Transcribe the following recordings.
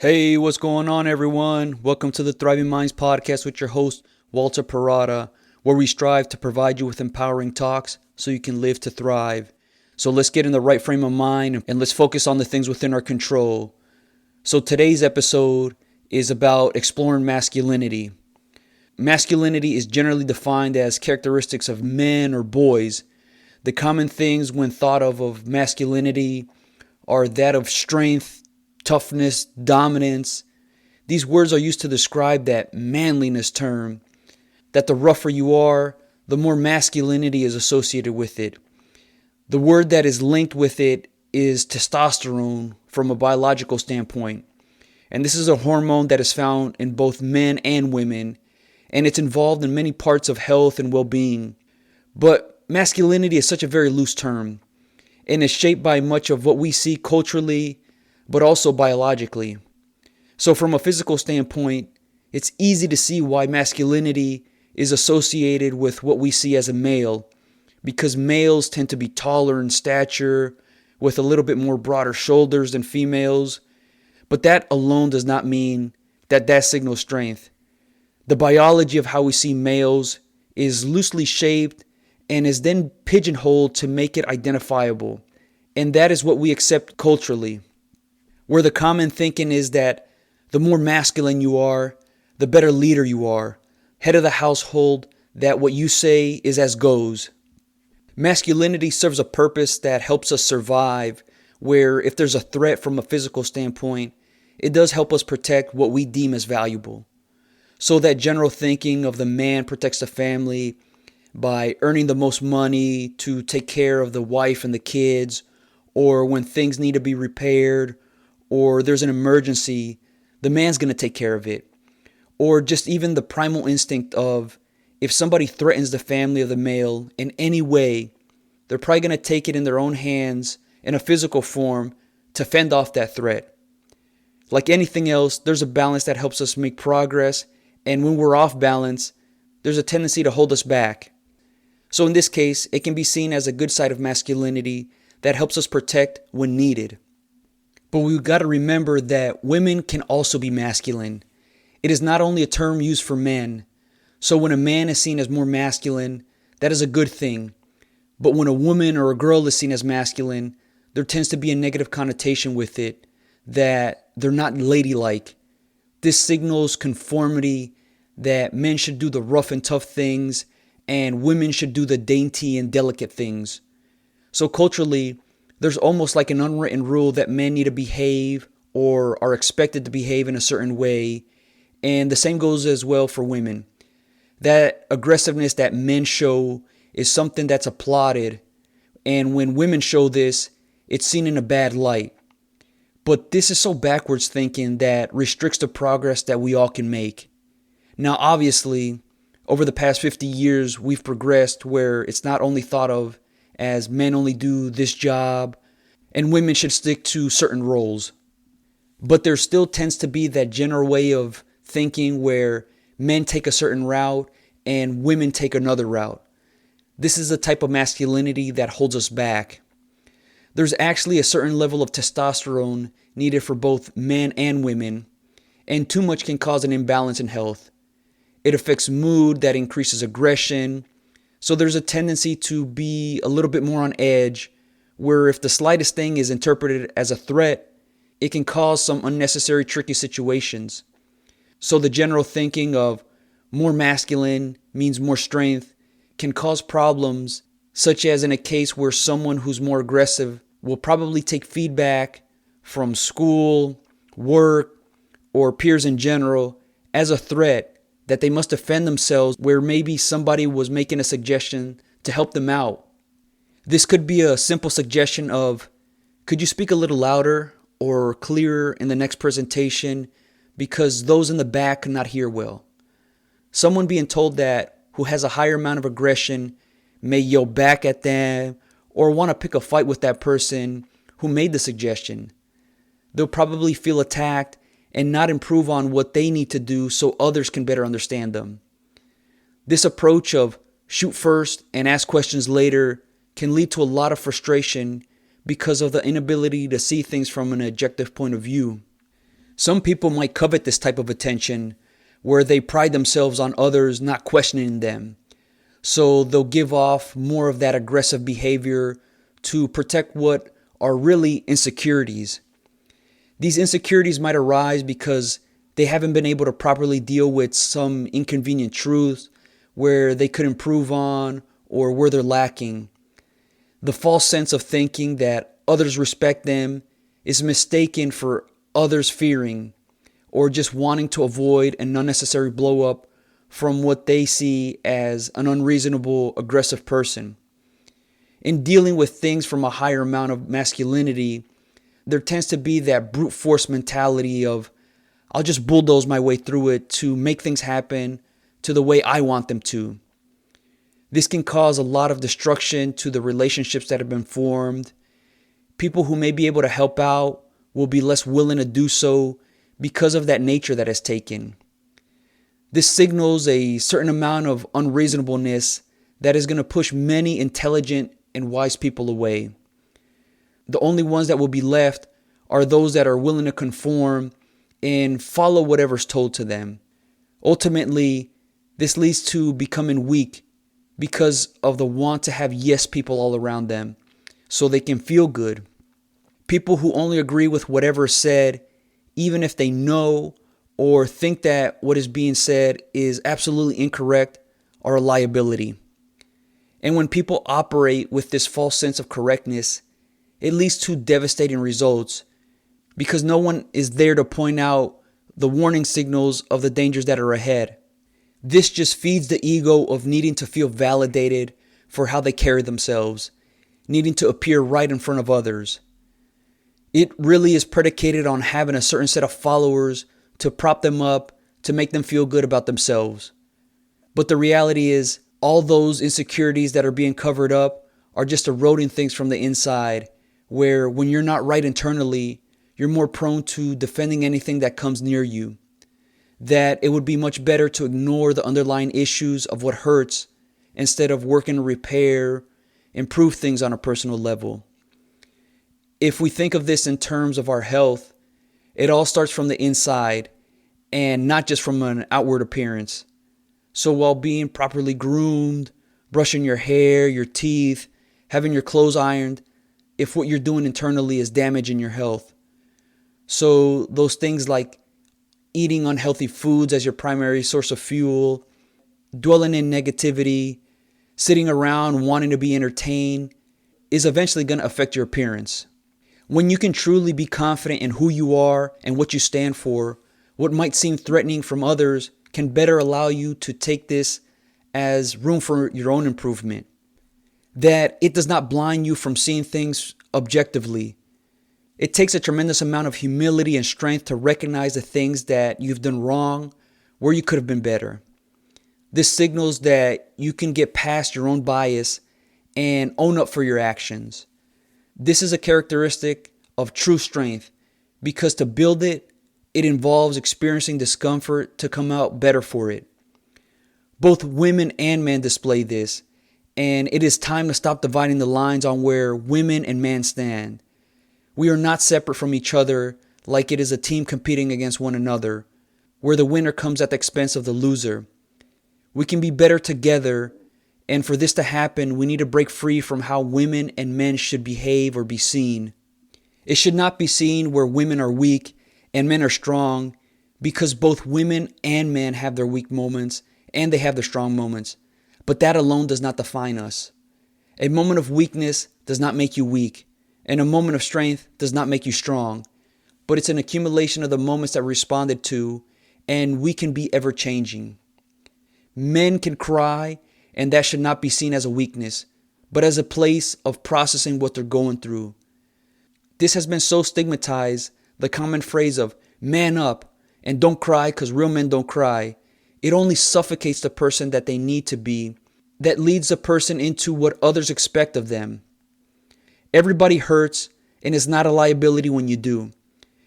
Hey, what's going on, everyone? Welcome to the Thriving Minds podcast with your host, Walter Parada, where we strive to provide you with empowering talks so you can live to thrive. So let's get in the right frame of mind and let's focus on the things within our control. So today's episode is about exploring masculinity. Masculinity is generally defined as characteristics of men or boys. The common things when thought of masculinity are that of strength, toughness, dominance. These words are used to describe that manliness term, that the rougher you are, the more masculinity is associated with it. The word that is linked with it is testosterone from a biological standpoint. And this is a hormone that is found in both men and women, and it's involved in many parts of health and well-being. But masculinity is such a very loose term, and is shaped by much of what we see culturally, but also biologically. So from a physical standpoint, it's easy to see why masculinity is associated with what we see as a male, because males tend to be taller in stature, with a little bit more broader shoulders than females. But that alone does not mean that signals strength. The biology of how we see males is loosely shaped and is then pigeonholed to make it identifiable. And that is what we accept culturally, where the common thinking is that the more masculine you are, the better leader you are, head of the household, that what you say is as goes. Masculinity serves a purpose that helps us survive, where if there's a threat from a physical standpoint, it does help us protect what we deem as valuable. So that general thinking of the man protects the family by earning the most money to take care of the wife and the kids, or when things need to be repaired, or there's an emergency, the man's going to take care of it. Or just even the primal instinct of if somebody threatens the family of the male in any way, they're probably going to take it in their own hands in a physical form to fend off that threat. Like anything else, there's a balance that helps us make progress, and when we're off balance, there's a tendency to hold us back. So in this case, it can be seen as a good side of masculinity that helps us protect when needed. But we've got to remember that women can also be masculine. It is not only a term used for men. So when a man is seen as more masculine, that is a good thing. But when a woman or a girl is seen as masculine, there tends to be a negative connotation with it, that they're not ladylike. This signals conformity, that men should do the rough and tough things, and women should do the dainty and delicate things. So culturally, there's almost like an unwritten rule that men need to behave or are expected to behave in a certain way. And the same goes as well for women. That aggressiveness that men show is something that's applauded. And when women show this, it's seen in a bad light. But this is so backwards thinking that restricts the progress that we all can make. Now, obviously, over the past 50 years, we've progressed where it's not only thought of as men only do this job and women should stick to certain roles. But there still tends to be that general way of thinking where men take a certain route and women take another route. This is a type of masculinity that holds us back. There's actually a certain level of testosterone needed for both men and women, and too much can cause an imbalance in health. It affects mood that increases aggression. So there's a tendency to be a little bit more on edge, where if the slightest thing is interpreted as a threat, it can cause some unnecessary tricky situations. So the general thinking of more masculine means more strength can cause problems, such as in a case where someone who's more aggressive will probably take feedback from school, work, or peers in general as a threat, that they must defend themselves, where maybe somebody was making a suggestion to help them out. This could be a simple suggestion of, could you speak a little louder or clearer in the next presentation because those in the back could not hear well. Someone being told that who has a higher amount of aggression may yell back at them or want to pick a fight with that person who made the suggestion. They'll probably feel attacked and not improve on what they need to do so others can better understand them. This approach of shoot first and ask questions later can lead to a lot of frustration because of the inability to see things from an objective point of view. Some people might covet this type of attention where they pride themselves on others not questioning them. So they'll give off more of that aggressive behavior to protect what are really insecurities. These insecurities might arise because they haven't been able to properly deal with some inconvenient truths where they could improve on or where they're lacking. The false sense of thinking that others respect them is mistaken for others fearing or just wanting to avoid an unnecessary blow up from what they see as an unreasonable, aggressive person. In dealing with things from a higher amount of masculinity, there tends to be that brute force mentality of, I'll just bulldoze my way through it to make things happen to the way I want them to. This can cause a lot of destruction to the relationships that have been formed. People who may be able to help out will be less willing to do so because of that nature that is taken. This signals a certain amount of unreasonableness that is going to push many intelligent and wise people away. The only ones that will be left are those that are willing to conform and follow whatever's told to them. Ultimately, this leads to becoming weak because of the want to have yes people all around them so they can feel good. People who only agree with whatever is said, even if they know or think that what is being said is absolutely incorrect, are a liability. And when people operate with this false sense of correctness, it leads to devastating results because no one is there to point out the warning signals of the dangers that are ahead. This just feeds the ego of needing to feel validated for how they carry themselves, needing to appear right in front of others. It really is predicated on having a certain set of followers to prop them up, to make them feel good about themselves. But the reality is, all those insecurities that are being covered up are just eroding things from the inside, where when you're not right internally, you're more prone to defending anything that comes near you. That it would be much better to ignore the underlying issues of what hurts instead of working to repair, improve things on a personal level. If we think of this in terms of our health, it all starts from the inside and not just from an outward appearance. So while being properly groomed, brushing your hair, your teeth, having your clothes ironed, if what you're doing internally is damaging your health. So those things like eating unhealthy foods as your primary source of fuel, dwelling in negativity, sitting around wanting to be entertained, is eventually going to affect your appearance. When you can truly be confident in who you are and what you stand for, what might seem threatening from others can better allow you to take this as room for your own improvement. That it does not blind you from seeing things objectively. It takes a tremendous amount of humility and strength to recognize the things that you've done wrong, where you could have been better. This signals that you can get past your own bias and own up for your actions. This is a characteristic of true strength because to build it, it involves experiencing discomfort to come out better for it. Both women and men display this, and it is time to stop dividing the lines on where women and men stand. We are not separate from each other like it is a team competing against one another, where the winner comes at the expense of the loser. We can be better together, and for this to happen, we need to break free from how women and men should behave or be seen. It should not be seen where women are weak and men are strong, because both women and men have their weak moments and they have their strong moments. But that alone does not define us. A moment of weakness does not make you weak, and a moment of strength does not make you strong. But it's an accumulation of the moments that we responded to, and we can be ever changing. Men can cry, and that should not be seen as a weakness, but as a place of processing what they're going through. This has been so stigmatized, the common phrase of man up and don't cry because real men don't cry. It only suffocates the person that they need to be, that leads the person into what others expect of them. Everybody hurts, and it's not a liability when you do.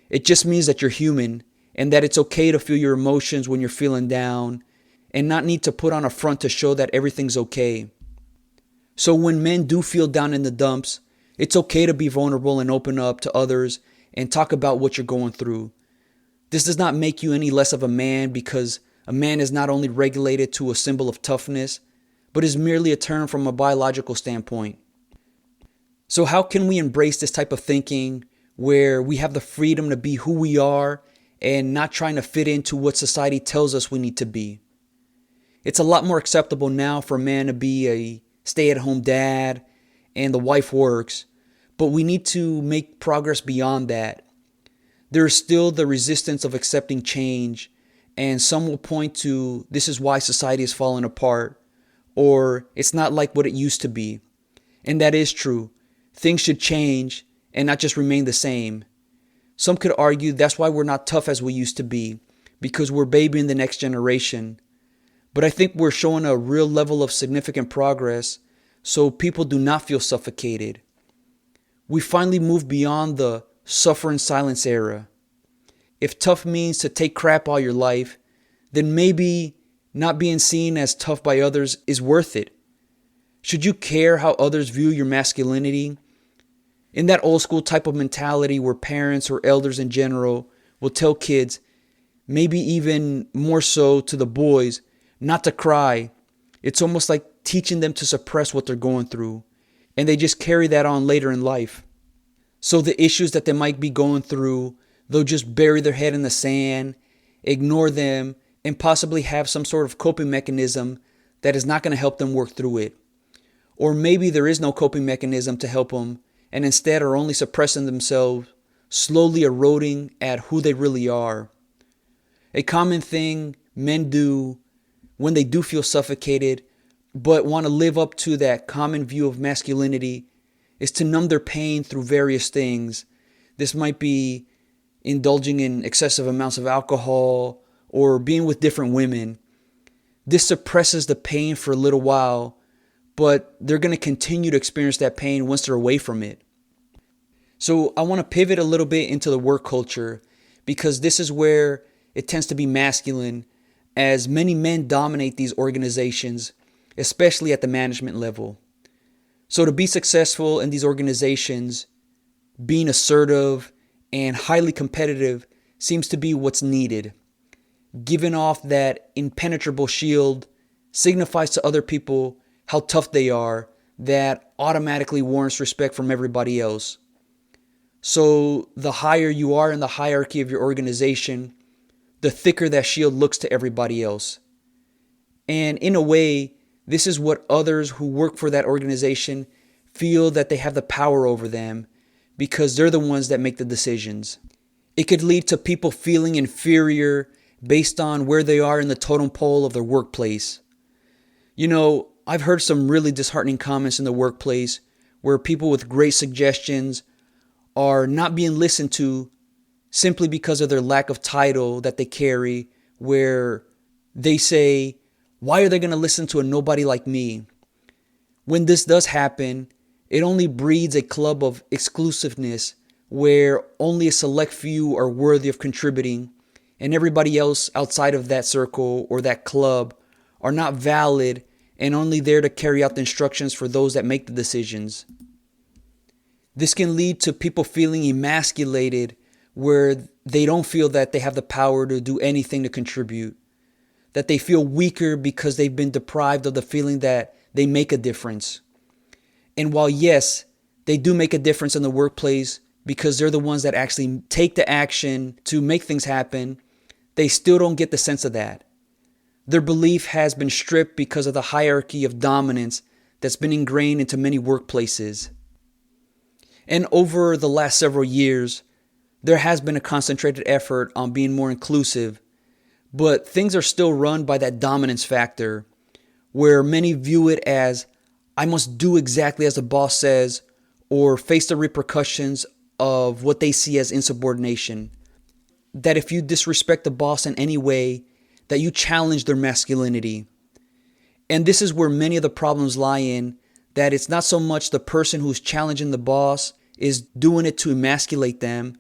It just means that you're human and that it's okay to feel your emotions when you're feeling down and not need to put on a front to show that everything's okay. So when men do feel down in the dumps, it's okay to be vulnerable and open up to others and talk about what you're going through. This does not make you any less of a man, because a man is not only regulated to a symbol of toughness, but is merely a term from a biological standpoint. So how can we embrace this type of thinking where we have the freedom to be who we are and not trying to fit into what society tells us we need to be? It's a lot more acceptable now for a man to be a stay-at-home dad and the wife works, but we need to make progress beyond that. There is still the resistance of accepting change, and some will point to this is why society is falling apart, or it's not like what it used to be. And that is true. Things should change and not just remain the same. Some could argue that's why we're not tough as we used to be, because we're babying the next generation. But I think we're showing a real level of significant progress, so people do not feel suffocated. We finally moved beyond the suffer in silence era. If tough means to take crap all your life, then maybe not being seen as tough by others is worth it. Should you care how others view your masculinity? In that old school type of mentality where parents or elders in general will tell kids, maybe even more so to the boys, not to cry. It's almost like teaching them to suppress what they're going through, and they just carry that on later in life. So the issues that they might be going through, they'll just bury their head in the sand, ignore them, and possibly have some sort of coping mechanism that is not going to help them work through it. Or maybe there is no coping mechanism to help them, and instead are only suppressing themselves, slowly eroding at who they really are. A common thing men do when they do feel suffocated, but want to live up to that common view of masculinity, is to numb their pain through various things. This might be indulging in excessive amounts of alcohol or being with different women. This suppresses the pain for a little while, but they're going to continue to experience that pain once they're away from it. So I want to pivot a little bit into the work culture, because this is where it tends to be masculine, as many men dominate these organizations, especially at the management level. So to be successful in these organizations, being assertive and highly competitive seems to be what's needed. Giving off that impenetrable shield signifies to other people how tough they are, that automatically warrants respect from everybody else. So the higher you are in the hierarchy of your organization, the thicker that shield looks to everybody else. And in a way, this is what others who work for that organization feel that they have the power over them, because they're the ones that make the decisions. It could lead to people feeling inferior based on where they are in the totem pole of their workplace. You know, I've heard some really disheartening comments in the workplace where people with great suggestions are not being listened to simply because of their lack of title that they carry, where they say, why are they going to listen to a nobody like me? When this does happen, it only breeds a club of exclusiveness where only a select few are worthy of contributing, and everybody else outside of that circle or that club are not valid and only there to carry out the instructions for those that make the decisions. This can lead to people feeling emasculated, where they don't feel that they have the power to do anything to contribute, that they feel weaker because they've been deprived of the feeling that they make a difference. And while yes, they do make a difference in the workplace because they're the ones that actually take the action to make things happen, they still don't get the sense of that. Their belief has been stripped because of the hierarchy of dominance that's been ingrained into many workplaces. And over the last several years, there has been a concentrated effort on being more inclusive, but things are still run by that dominance factor, where many view it as, I must do exactly as the boss says, or face the repercussions of what they see as insubordination. That if you disrespect the boss in any way, that you challenge their masculinity. And this is where many of the problems lie in, that it's not so much the person who's challenging the boss is doing it to emasculate them,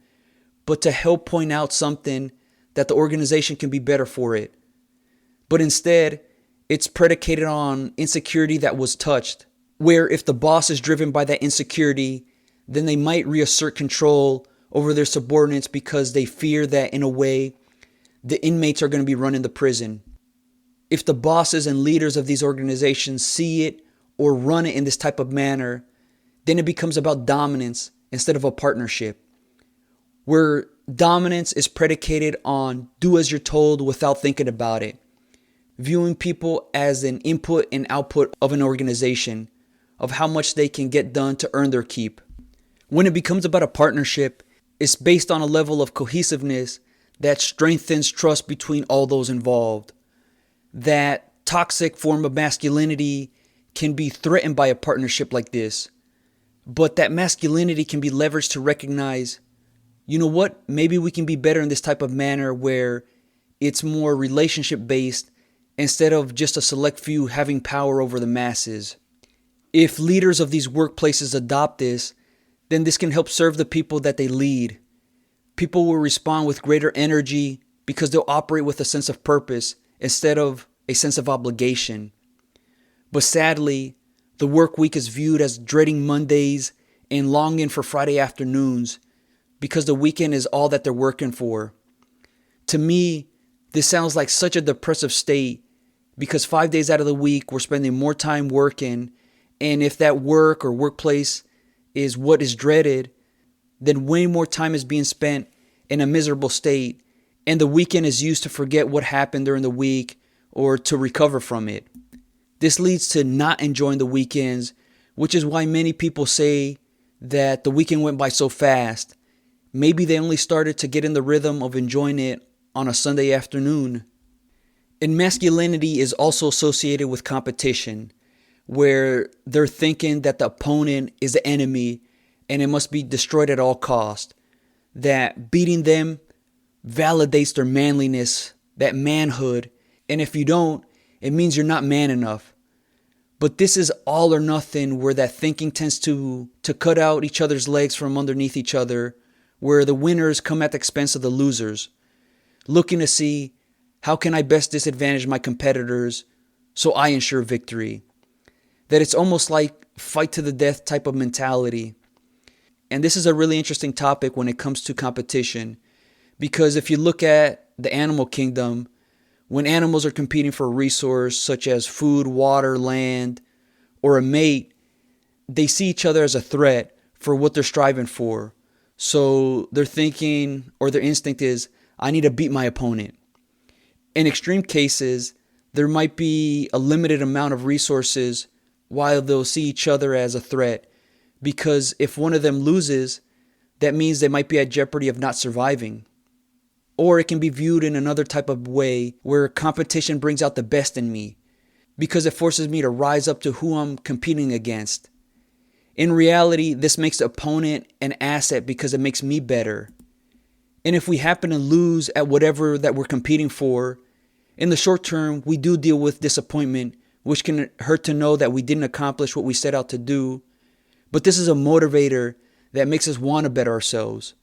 but to help point out something that the organization can be better for it. But instead, it's predicated on insecurity that was touched, where if the boss is driven by that insecurity, then they might reassert control over their subordinates because they fear that, in a way, the inmates are going to be running the prison. If the bosses and leaders of these organizations see it or run it in this type of manner, then it becomes about dominance instead of a partnership, where dominance is predicated on do as you're told without thinking about it, viewing people as an input and output of an organization, of how much they can get done to earn their keep. When it becomes about a partnership, it's based on a level of cohesiveness that strengthens trust between all those involved. That toxic form of masculinity can be threatened by a partnership like this, but that masculinity can be leveraged to recognize, you know what, maybe we can be better in this type of manner where it's more relationship based instead of just a select few having power over the masses. If leaders of these workplaces adopt this, then this can help serve the people that they lead. People will respond with greater energy because they'll operate with a sense of purpose instead of a sense of obligation. But sadly, the work week is viewed as dreading Mondays and longing for Friday afternoons because the weekend is all that they're working for. To me, this sounds like such a depressive state because 5 days out of the week, we're spending more time working. And if that work or workplace is what is dreaded, then way more time is being spent in a miserable state. And the weekend is used to forget what happened during the week or to recover from it. This leads to not enjoying the weekends, which is why many people say that the weekend went by so fast. Maybe they only started to get in the rhythm of enjoying it on a Sunday afternoon. And masculinity is also associated with competition, where they're thinking that the opponent is the enemy and it must be destroyed at all cost. That beating them validates their manliness, that manhood, and if you don't, it means you're not man enough. But this is all or nothing, where that thinking tends to cut out each other's legs from underneath each other, where the winners come at the expense of the losers, looking to see how can I best disadvantage my competitors so I ensure victory. That it's almost like fight to the death type of mentality. And this is a really interesting topic when it comes to competition, because if you look at the animal kingdom, when animals are competing for a resource such as food, water, land, or a mate, they see each other as a threat for what they're striving for. So they're thinking, or their instinct is, I need to beat my opponent. In extreme cases, there might be a limited amount of resources while they'll see each other as a threat, because if one of them loses, that means they might be at jeopardy of not surviving. Or it can be viewed in another type of way where competition brings out the best in me because it forces me to rise up to who I'm competing against. In reality, this makes the opponent an asset because it makes me better. And if we happen to lose at whatever that we're competing for, in the short term, we do deal with disappointment, which can hurt to know that we didn't accomplish what we set out to do. But this is a motivator that makes us want to better ourselves.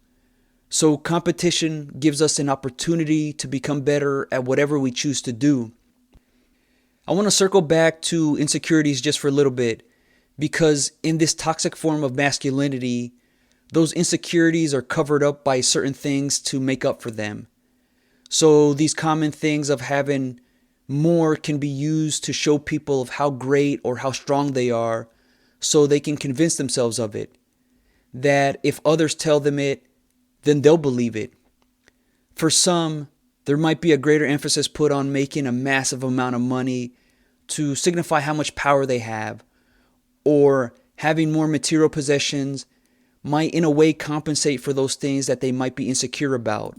So competition gives us an opportunity to become better at whatever we choose to do. I want to circle back to insecurities just for a little bit, because in this toxic form of masculinity, those insecurities are covered up by certain things to make up for them. So these common things of having more can be used to show people of how great or how strong they are, so they can convince themselves of it. That if others tell them it, then they'll believe it. For some, there might be a greater emphasis put on making a massive amount of money to signify how much power they have, or having more material possessions might in a way compensate for those things that they might be insecure about.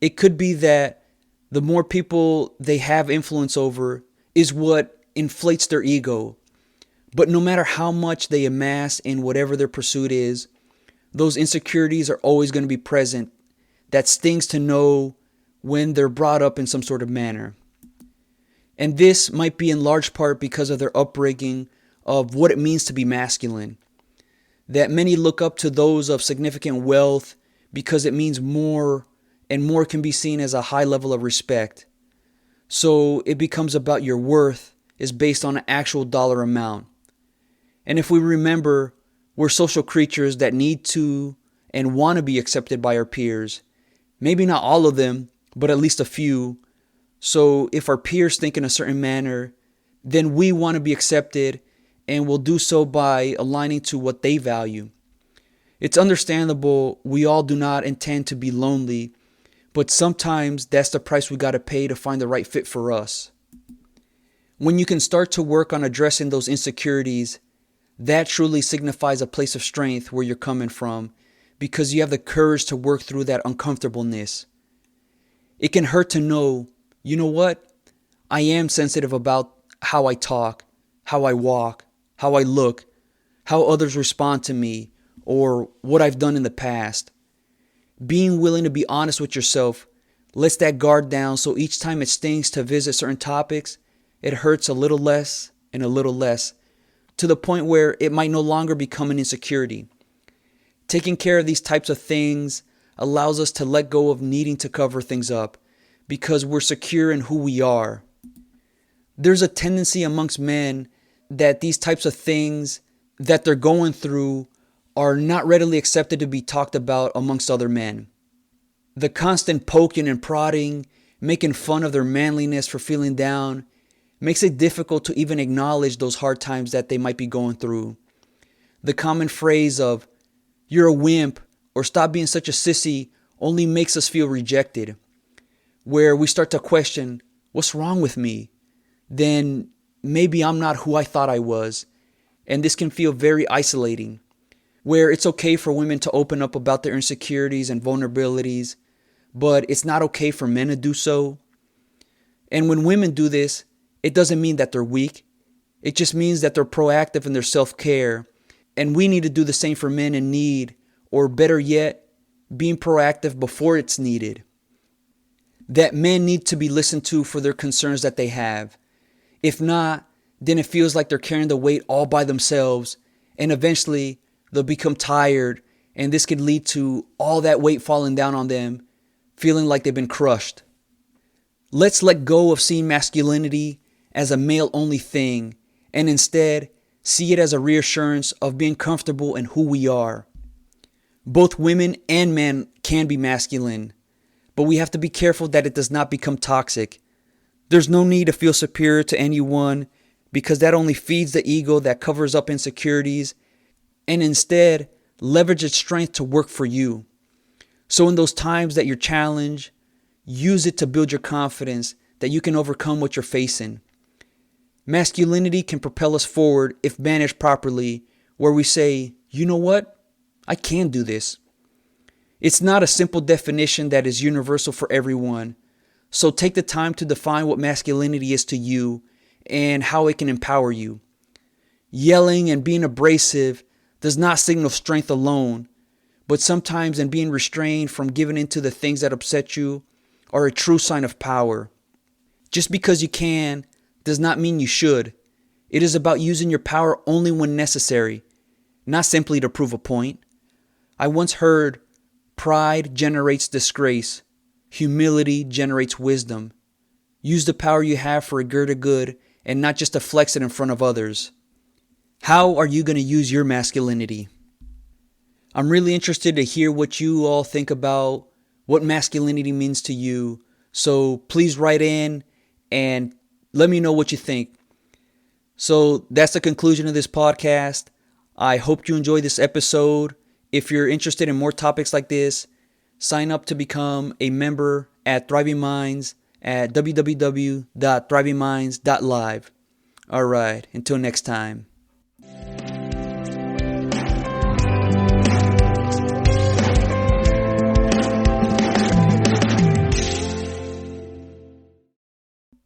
It could be that the more people they have influence over is what inflates their ego. But no matter how much they amass in whatever their pursuit is, those insecurities are always going to be present. That stings to know when they're brought up in some sort of manner. And this might be in large part because of their upbringing of what it means to be masculine. That many look up to those of significant wealth because it means more, and more can be seen as a high level of respect. So it becomes about your worth is based on an actual dollar amount. And if we remember, we're social creatures that need to and want to be accepted by our peers. Maybe not all of them, but at least a few. So if our peers think in a certain manner, then we want to be accepted, and we'll do so by aligning to what they value. It's understandable we all do not intend to be lonely, but sometimes that's the price we got to pay to find the right fit for us. When you can start to work on addressing those insecurities, that truly signifies a place of strength where you're coming from, because you have the courage to work through that uncomfortableness. It can hurt to know, you know what? I am sensitive about how I talk, how I walk, how I look, how others respond to me, or what I've done in the past. Being willing to be honest with yourself lets that guard down, so each time it stings to visit certain topics, it hurts a little less and a little less, to the point where it might no longer become an insecurity. Taking care of these types of things allows us to let go of needing to cover things up, because we're secure in who we are. There's a tendency amongst men that these types of things that they're going through are not readily accepted to be talked about amongst other men. The constant poking and prodding, making fun of their manliness for feeling down, makes it difficult to even acknowledge those hard times that they might be going through. The common phrase of, "You're a wimp," or "Stop being such a sissy," only makes us feel rejected, where we start to question, what's wrong with me? Then maybe I'm not who I thought I was. And this can feel very isolating, where it's okay for women to open up about their insecurities and vulnerabilities, but it's not okay for men to do so. And when women do this, it doesn't mean that they're weak. It just means that they're proactive in their self-care. And we need to do the same for men in need, or better yet, being proactive before it's needed. That men need to be listened to for their concerns that they have. If not, then it feels like they're carrying the weight all by themselves, and eventually they'll become tired, and this could lead to all that weight falling down on them, feeling like they've been crushed. Let's let go of seeing masculinity as a male-only thing, and instead see it as a reassurance of being comfortable in who we are. Both women and men can be masculine, but we have to be careful that it does not become toxic. There's no need to feel superior to anyone, because that only feeds the ego that covers up insecurities, and instead leverage its strength to work for you. So in those times that you're challenged, use it to build your confidence that you can overcome what you're facing. Masculinity can propel us forward if managed properly, where we say, you know what? I can do this. It's not a simple definition that is universal for everyone. So take the time to define what masculinity is to you and how it can empower you. Yelling and being abrasive does not signal strength alone, but sometimes in being restrained from giving into the things that upset you are a true sign of power. Just because you can does not mean you should. It is about using your power only when necessary, not simply to prove a point. I once heard, pride generates disgrace. Humility generates wisdom. Use the power you have for a greater good and not just to flex it in front of others. How are you going to use your masculinity? I'm really interested to hear what you all think about what masculinity means to you. So please write in and let me know what you think. So that's the conclusion of this podcast. I hope you enjoyed this episode. If you're interested in more topics like this, sign up to become a member at Thriving Minds at www.thrivingminds.live. All right, until next time.